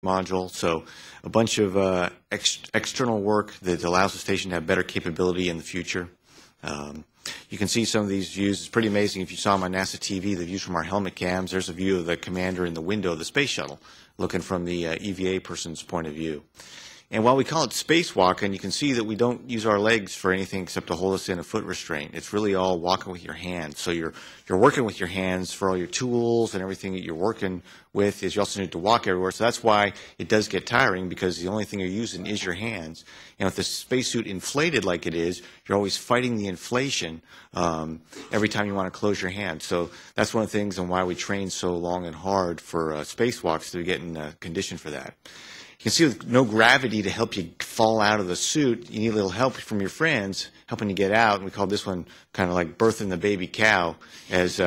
module. So a bunch of external work that allows the station to have better capability in the future. You can see some of these views. It's pretty amazing. If you saw them on NASA TV, the views from our helmet cams, there's a view of the commander in the window of the space shuttle, looking from the EVA person's point of view. And while we call it spacewalking, you can see that we don't use our legs for anything except to hold us in a foot restraint. It's really all walking with your hands. So you're working with your hands for all your tools and everything that you're working with. Is you also need to walk everywhere. So that's why it does get tiring, because the only thing you're using is your hands. And with the spacesuit inflated like it is, you're always fighting the inflation every time you want to close your hand. So that's one of the things and why we train so long and hard for spacewalks, to get in condition for that. You can see with no gravity to help you fall out of the suit, you need a little help from your friends helping you get out. And we call this one kind of like birthing the baby cow, as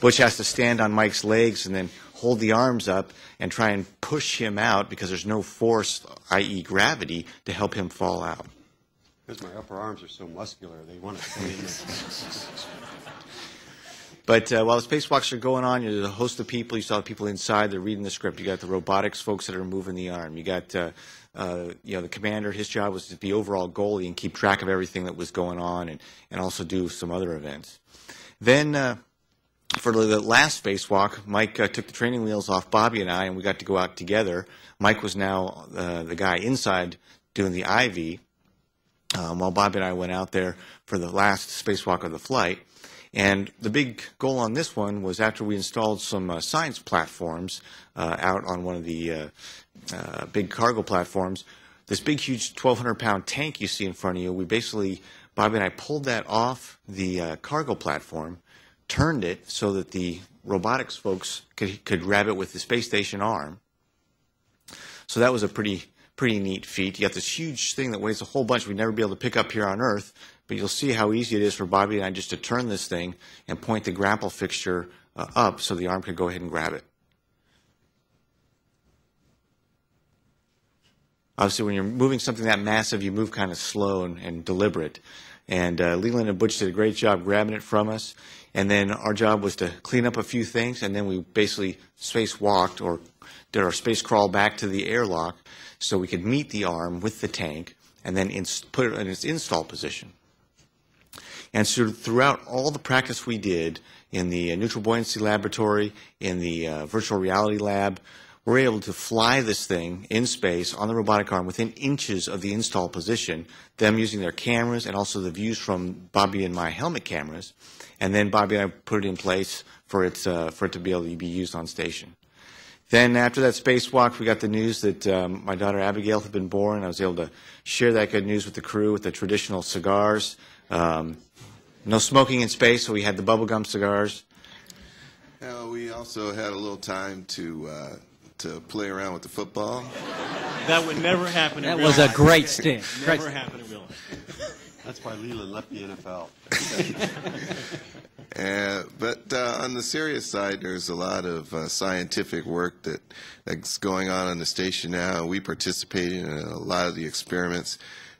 Butch has to stand on Mike's legs and then hold the arms up and try and push him out, because there's no force, i.e. gravity, to help him fall out. Because my upper arms are so muscular, they want to stay in there. But while the spacewalks are going on, there's a host of people. You saw the people inside. They're reading the script. You got the robotics folks that are moving the arm. You got the commander. His job was to be overall goalie and keep track of everything that was going on, and also do some other events. Then for the last spacewalk, Mike took the training wheels off Bobby and I, and we got to go out together. Mike was now the guy inside doing the IV, while Bobby and I went out there for the last spacewalk of the flight. And the big goal on this one was, after we installed some science platforms out on one of the big cargo platforms, this big, huge 1,200-pound tank you see in front of you, Bobby and I pulled that off the cargo platform, turned it so that the robotics folks could grab it with the space station arm. So that was a pretty neat feat. You got this huge thing that weighs a whole bunch we'd never be able to pick up here on Earth, but you'll see how easy it is for Bobby and I just to turn this thing and point the grapple fixture up so the arm can go ahead and grab it. Obviously, when you're moving something that massive, you move kind of slow and deliberate. And Leland and Butch did a great job grabbing it from us. And then our job was to clean up a few things, and then we basically spacewalked, or did our space crawl back to the airlock so we could meet the arm with the tank and then put it in its install position. And so throughout all the practice we did in the neutral buoyancy laboratory, in the virtual reality lab, we're able to fly this thing in space on the robotic arm within inches of the install position, them using their cameras and also the views from Bobby and my helmet cameras. And then Bobby and I put it in place for it to be able to be used on station. Then after that spacewalk, we got the news that my daughter Abigail had been born. I was able to share that good news with the crew with the traditional cigars. No smoking in space, so we had the bubblegum cigars. We also had a little time to play around with the football. That would never happen in That real was life. a great stint. Never happen in real life. That's why Leland left the NFL. But on the serious side, there's a lot of scientific work that's going on the station now. We participated in a lot of the experiments.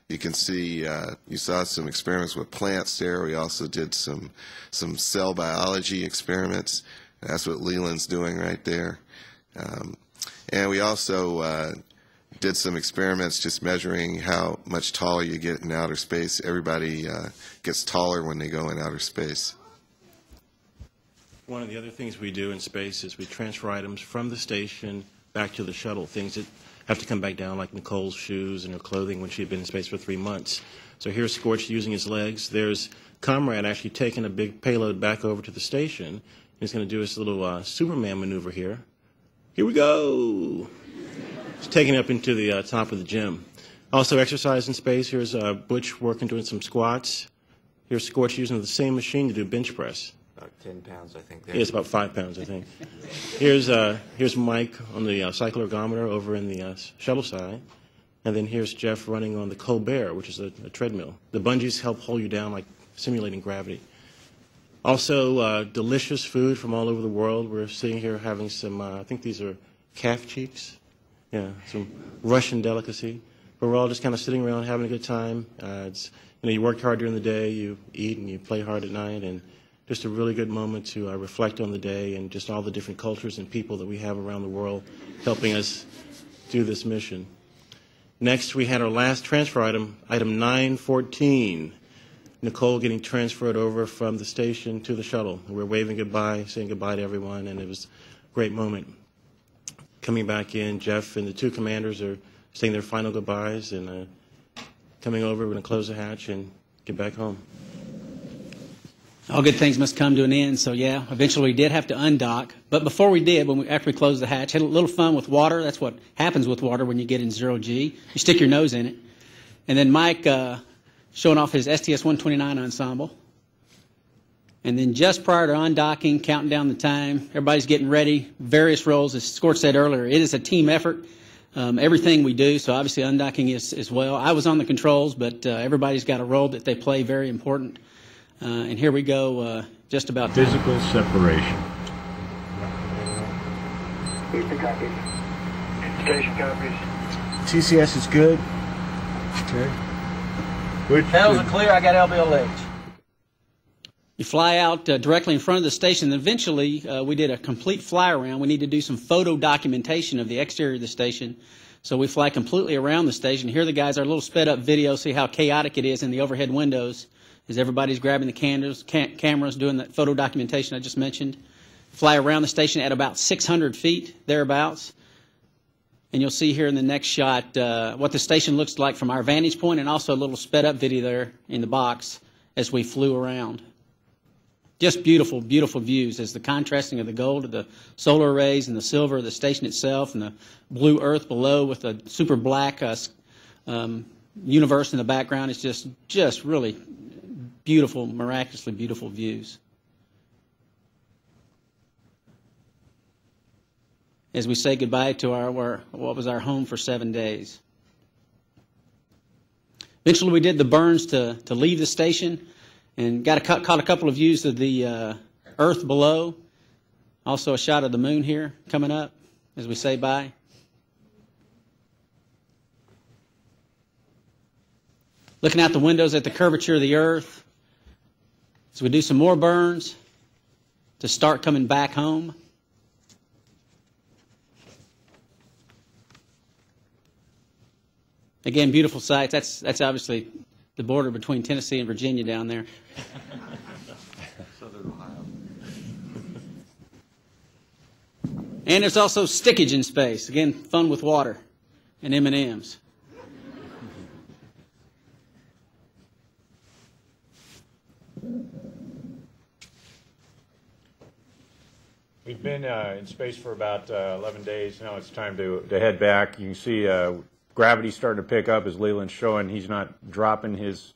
You can see, you saw some experiments with plants there. We also did some cell biology experiments. That's what Leland's doing right there. And we also did some experiments just measuring how much taller you get in outer space. Everybody gets taller when they go in outer space. One of the other things we do in space is we transfer items from the station back to the shuttle, things that have to come back down, like Nicole's shoes and her clothing when she had been in space for 3 months. So here's Scorch using his legs. There's Comrade actually taking a big payload back over to the station. He's going to do his little Superman maneuver here. Here we go. He's taking it up into the top of the gym. Also exercise in space. Here's Butch working, doing some squats. Here's Scorch using the same machine to do bench press. About 10 pounds, I think. Yeah, it's about 5 pounds, I think. Here's Mike on the cycle ergometer over in the shuttle side. And then here's Jeff running on the Colbert, which is a treadmill. The bungees help hold you down, like simulating gravity. Also, delicious food from all over the world. We're sitting here having some, I think these are calf cheeks. Yeah, some Russian delicacy. But we're all just kind of sitting around having a good time. You worked hard during the day, you eat and you play hard at night, and just a really good moment to reflect on the day and just all the different cultures and people that we have around the world helping us do this mission. Next, we had our last transfer item, item 914, Nicole getting transferred over from the station to the shuttle. We're waving goodbye, saying goodbye to everyone, and it was a great moment. Coming back in, Jeff and the two commanders are saying their final goodbyes, and coming over, we're going to close the hatch and get back home. All good things must come to an end, so yeah, eventually we did have to undock. But before we did, after we closed the hatch, had a little fun with water. That's what happens with water when you get in 0G. You stick your nose in it. And then Mike showing off his STS-129 ensemble. And then just prior to undocking, counting down the time, everybody's getting ready, various roles. As Squirt said earlier, it is a team effort, everything we do, so obviously undocking is as well. I was on the controls, but everybody's got a role that they play, very important. And here we go, just about physical separation. Houston copies. Station copies. TCS is good. Okay. Which Pedals are clear. I got LBLH. You fly out directly in front of the station. And eventually, we did a complete fly around. We need to do some photo documentation of the exterior of the station. So we fly completely around the station. Here the guys are a little sped up video. See how chaotic it is in the overhead windows as everybody's grabbing the cameras, doing that photo documentation I just mentioned. Fly around the station at about 600 feet, thereabouts. And you'll see here in the next shot what the station looks like from our vantage point, and also a little sped up video there in the box as we flew around. Just beautiful, beautiful views as the contrasting of the gold of the solar arrays and the silver of the station itself and the blue earth below with the super black universe in the background. It's just really beautiful, miraculously beautiful views. As we say goodbye to what was our home for 7 days. Eventually we did the burns to leave the station and caught a couple of views of the earth below. Also a shot of the moon here coming up as we say bye. Looking out the windows at the curvature of the earth. As we do some more burns to start coming back home. Again, beautiful sights. That's obviously the border between Tennessee and Virginia down there. Southern Ohio. And there's also stickage in space. Again, fun with water and M&Ms. we've been in space for about 11 days. Now it's time to head back. You can see gravity starting to pick up as Leland's showing. He's not dropping his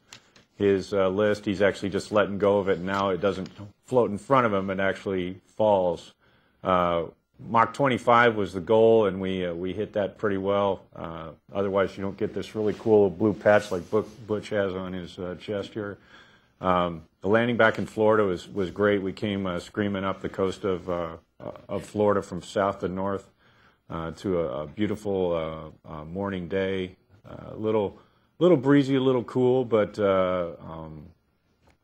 list. He's actually just letting go of it. Now it doesn't float in front of him. It actually falls. Mach 25 was the goal, and we hit that pretty well. Otherwise, you don't get this really cool blue patch like Butch has on his chest here. The landing back in Florida was great. We came screaming up the coast of Florida from south to north to a beautiful morning day. A little breezy, a little cool, but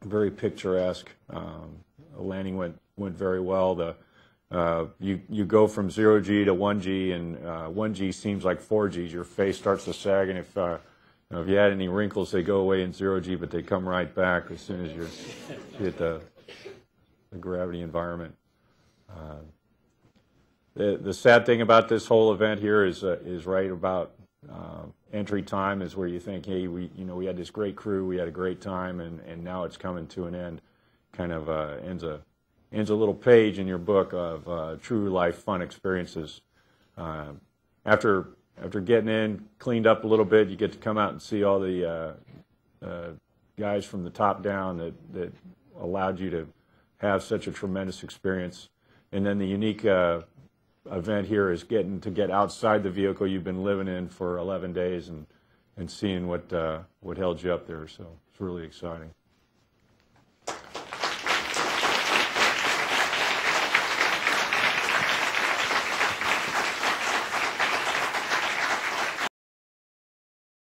very picturesque. The landing went very well. You go from 0G to 1G, and 1G seems like 4G. Your face starts to sag, and if you had any wrinkles, they go away in 0G, but they come right back as soon as you hit the gravity environment. The sad thing about this whole event here is right about entry time is where you think, hey, we had this great crew, we had a great time, and now it's coming to an end. Kind of ends a little page in your book of true life fun experiences. After getting in, cleaned up a little bit, you get to come out and see all the guys from the top down that allowed you to have such a tremendous experience. And then the unique event here is getting to get outside the vehicle you've been living in for 11 days and seeing what held you up there. So it's really exciting.